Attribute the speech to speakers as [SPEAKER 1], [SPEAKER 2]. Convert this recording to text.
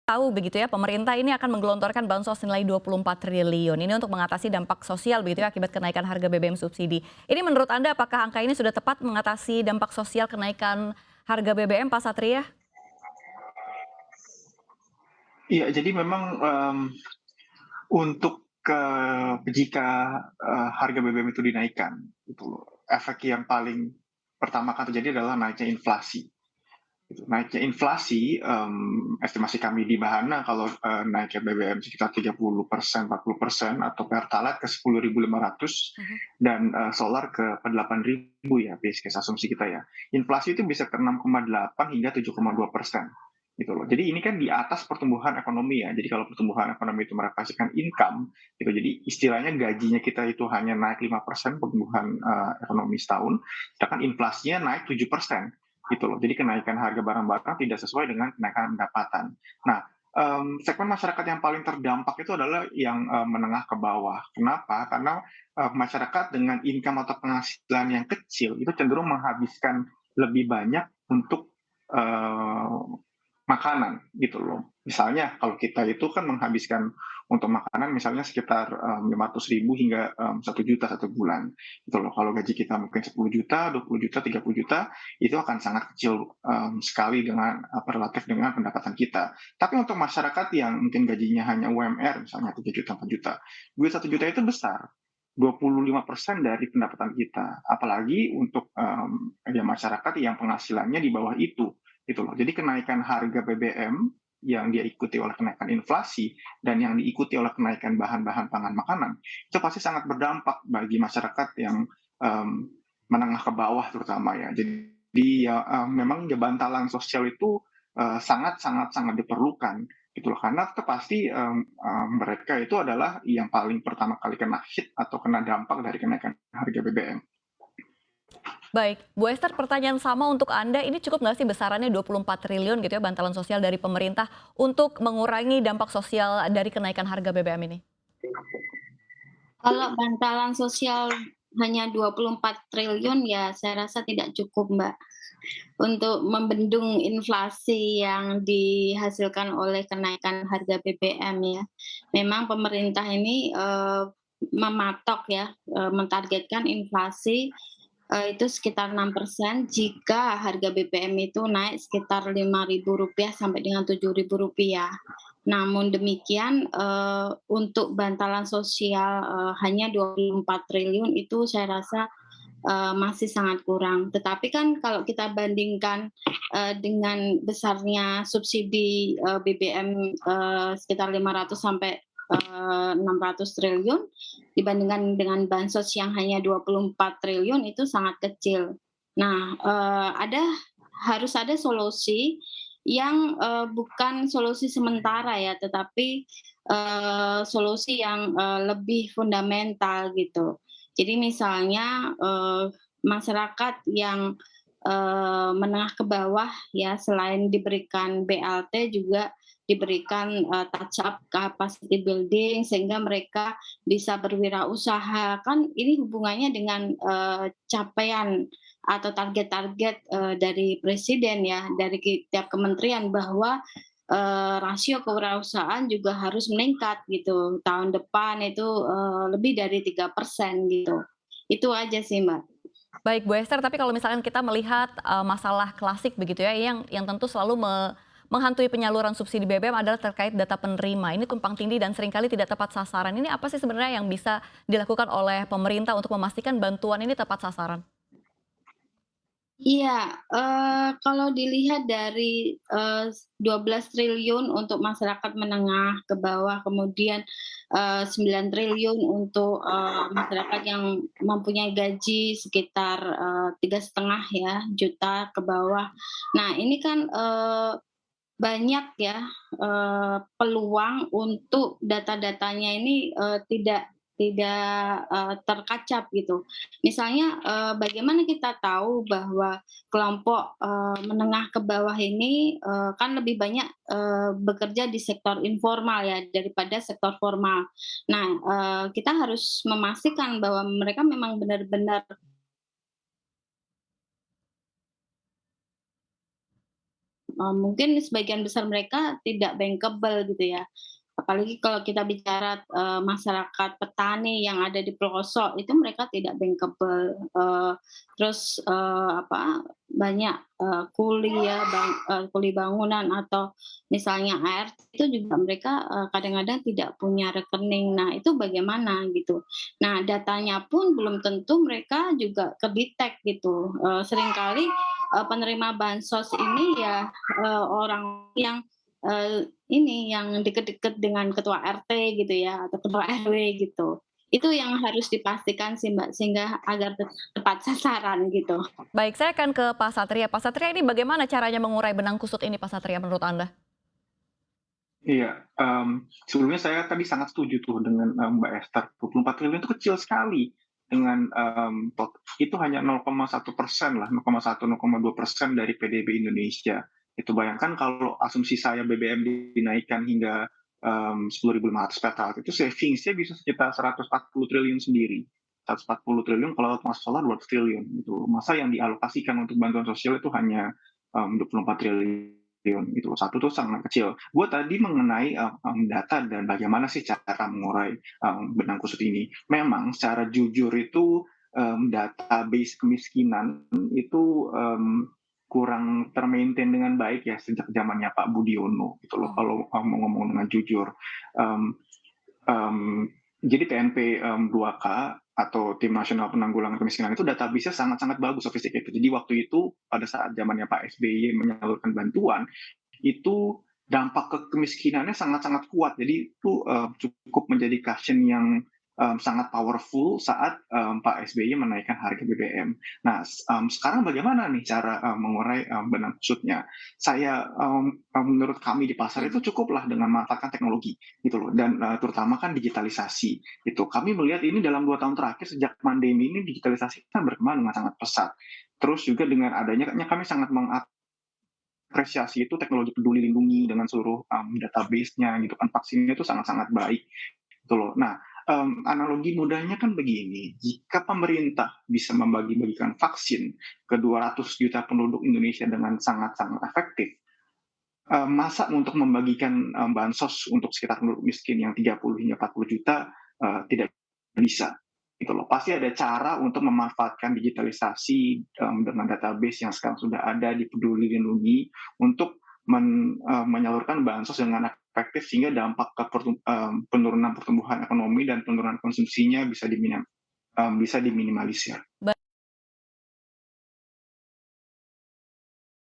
[SPEAKER 1] tahu begitu ya, pemerintah ini akan menggelontorkan bansos senilai 24 triliun. Ini untuk mengatasi dampak sosial begitu ya akibat kenaikan harga BBM subsidi. Ini menurut Anda apakah angka ini sudah tepat mengatasi dampak sosial kenaikan harga BBM, Pak Satria?
[SPEAKER 2] Iya, jadi memang, untuk jika, harga BBM itu dinaikkan, gitu loh, efek yang paling pertama akan terjadi adalah naiknya inflasi, gitu. Naiknya inflasi, estimasi kami di Bahana kalau, naiknya BBM sekitar 30%, 40% atau Pertalite ke 10.500
[SPEAKER 1] Mhm.
[SPEAKER 2] dan, solar ke 8.000 ya, base case asumsi kita ya. Inflasi itu bisa ke 6,8 hingga 7,2%. Gitu loh. Jadi ini kan di atas pertumbuhan ekonomi ya. Jadi kalau pertumbuhan ekonomi itu merepresentasikan income, gitu. Jadi istilahnya gajinya kita itu hanya naik 5% pertumbuhan ekonomi setahun, sedangkan inflasinya naik 7%. Gitu loh. Jadi kenaikan harga barang-barang tidak sesuai dengan kenaikan pendapatan. Nah, segmen masyarakat yang paling terdampak itu adalah yang menengah ke bawah. Kenapa? Karena masyarakat dengan income atau penghasilan yang kecil itu cenderung menghabiskan lebih banyak untuk makanan gitu loh. Misalnya kalau kita itu kan menghabiskan untuk makanan misalnya sekitar 500.000 hingga 1 juta satu bulan gitu loh. Kalau gaji kita mungkin 10 juta, 20 juta, 30 juta itu akan sangat kecil sekali dengan relatif dengan pendapatan kita. Tapi untuk masyarakat yang mungkin gajinya hanya UMR misalnya 3 juta, 4 juta, duit 1 juta itu besar. 25% dari pendapatan kita. Apalagi untuk ya masyarakat yang penghasilannya di bawah itu gitu loh. Jadi kenaikan harga BBM yang dia ikuti oleh kenaikan inflasi dan yang diikuti oleh kenaikan bahan-bahan pangan makanan itu pasti sangat berdampak bagi masyarakat yang um, menengah ke bawah terutama ya. Jadi ya memang ya bantalan sosial itu sangat sangat sangat diperlukan gitu loh karena itu pasti mereka itu adalah yang paling pertama kali kena hit atau kena dampak dari kenaikan harga BBM.
[SPEAKER 1] Baik, Bu Esther pertanyaan sama untuk Anda, ini cukup nggak sih besarannya 24 triliun gitu ya bantalan sosial dari pemerintah untuk mengurangi dampak sosial dari kenaikan harga BBM ini?
[SPEAKER 3] Kalau bantalan sosial hanya 24 triliun ya saya rasa tidak cukup, Mbak, untuk membendung inflasi yang dihasilkan oleh kenaikan harga BBM ya. Memang pemerintah ini, mematok ya, mentargetkan inflasi, itu sekitar 6% jika harga BBM itu naik sekitar Rp5.000 sampai dengan Rp7.000. Namun demikian, untuk bantalan sosial, hanya 24 triliun itu saya rasa, masih sangat kurang. Tetapi kan kalau kita bandingkan, dengan besarnya subsidi, BBM, sekitar 500 sampai, 600 triliun, dibandingkan dengan bansos yang hanya 24 triliun itu sangat kecil. Nah, harus ada solusi yang, bukan solusi sementara ya, tetapi, solusi yang, lebih fundamental gitu. Jadi misalnya, masyarakat yang, menengah ke bawah ya selain diberikan BLT juga diberikan, touch up capacity building sehingga mereka bisa berwirausaha. Kan ini hubungannya dengan, capaian atau target-target, dari presiden ya, dari tiap kementerian bahwa, rasio kewirausahaan juga harus meningkat gitu. Tahun depan itu, lebih dari 3% gitu. Itu aja sih, Mbak.
[SPEAKER 1] Baik Bu Esther, tapi kalau misalkan kita melihat, masalah klasik begitu ya, yang tentu selalu menghantui penyaluran subsidi BBM adalah terkait data penerima. Ini tumpang tindih dan seringkali tidak tepat sasaran. Ini apa sih sebenarnya yang bisa dilakukan oleh pemerintah untuk memastikan bantuan ini tepat sasaran?
[SPEAKER 3] Iya, kalau dilihat dari, 12 triliun untuk masyarakat menengah ke bawah, kemudian, 9 triliun untuk, masyarakat yang mempunyai gaji sekitar, 3,5 ya juta ke bawah. Nah ini kan, banyak ya, peluang untuk data-datanya ini, tidak, terkacap gitu. Misalnya, bagaimana kita tahu bahwa kelompok, menengah ke bawah ini, kan lebih banyak, bekerja di sektor informal ya daripada sektor formal. Nah, kita harus memastikan bahwa mereka memang benar-benar mungkin sebagian besar mereka tidak bankable gitu ya. Apalagi kalau kita bicara, masyarakat petani yang ada di pelosok, itu mereka tidak bankable, terus, banyak, kuli ya, kuli bangunan atau misalnya ART itu juga mereka, kadang-kadang tidak punya rekening. Nah, itu bagaimana gitu. Nah, datanya pun belum tentu mereka juga ke-detect gitu, seringkali, penerima bansos ini ya, orang yang ini yang deket-deket dengan ketua RT gitu ya, atau ketua RW gitu. Itu yang harus dipastikan sih Mbak, sehingga agar tepat sasaran gitu.
[SPEAKER 1] Baik, saya akan ke Pak Satria. Pak Satria, ini bagaimana caranya mengurai benang kusut ini Pak Satria menurut Anda?
[SPEAKER 2] Iya, sebelumnya saya tadi sangat setuju tuh dengan, Mbak Esther, 24 triliun itu kecil sekali dengan, itu hanya 0,1% lah, 0,1, 0,2% dari PDB Indonesia. Itu bayangkan kalau asumsi saya BBM dinaikkan hingga, 10.500 Pertalite itu savings-nya bisa sekitar 140 triliun sendiri. 140 triliun kalau masuk solar 200 triliun gitu. Masa yang dialokasikan untuk bantuan sosial itu hanya, 24 triliun gitu. Satu tuh sangat kecil. Gue tadi mengenai data dan bagaimana sih cara mengurai benang kusut ini. Memang secara jujur itu database kemiskinan itu kurang termaintain dengan baik ya sejak zamannya Pak Budiono gitu loh. Kalau mau ngomong dengan jujur. Um, um, jadi TNP 2K atau Tim Nasional Penanggulangan Kemiskinan itu database-nya sangat-sangat bagus, sophisticated. Jadi waktu itu pada saat zamannya Pak SBY menyalurkan bantuan, itu dampak ke kemiskinannya sangat-sangat kuat. Jadi itu cukup menjadi caution yang sangat powerful saat Pak SBY menaikkan harga BBM. Nah, sekarang bagaimana nih cara mengurai benang kusutnya? Menurut kami di pasar itu cukuplah dengan memanfaatkan teknologi gitu loh, dan terutama kan digitalisasi. Itu kami melihat ini dalam 2 tahun terakhir sejak pandemi ini digitalisasi kan berkembang dengan sangat pesat. Terus juga dengan adanya kami sangat apresiasi itu teknologi Peduli Lindungi dengan seluruh database-nya gitu kan, vaksinnya itu sangat-sangat baik gitu loh. Nah, analogi mudahnya kan begini, jika pemerintah bisa membagi-bagikan vaksin ke 200 juta penduduk Indonesia dengan sangat-sangat efektif, masa untuk membagikan bansos untuk sekitar penduduk miskin yang 30 hingga 40 juta tidak bisa gitu loh. Pasti ada cara untuk memanfaatkan digitalisasi dengan database yang sekarang sudah ada di Peduli Lindungi untuk menyalurkan bansos dengan efektif sehingga dampak ke penurunan pertumbuhan ekonomi dan penurunan konsumsinya bisa diminimalisir.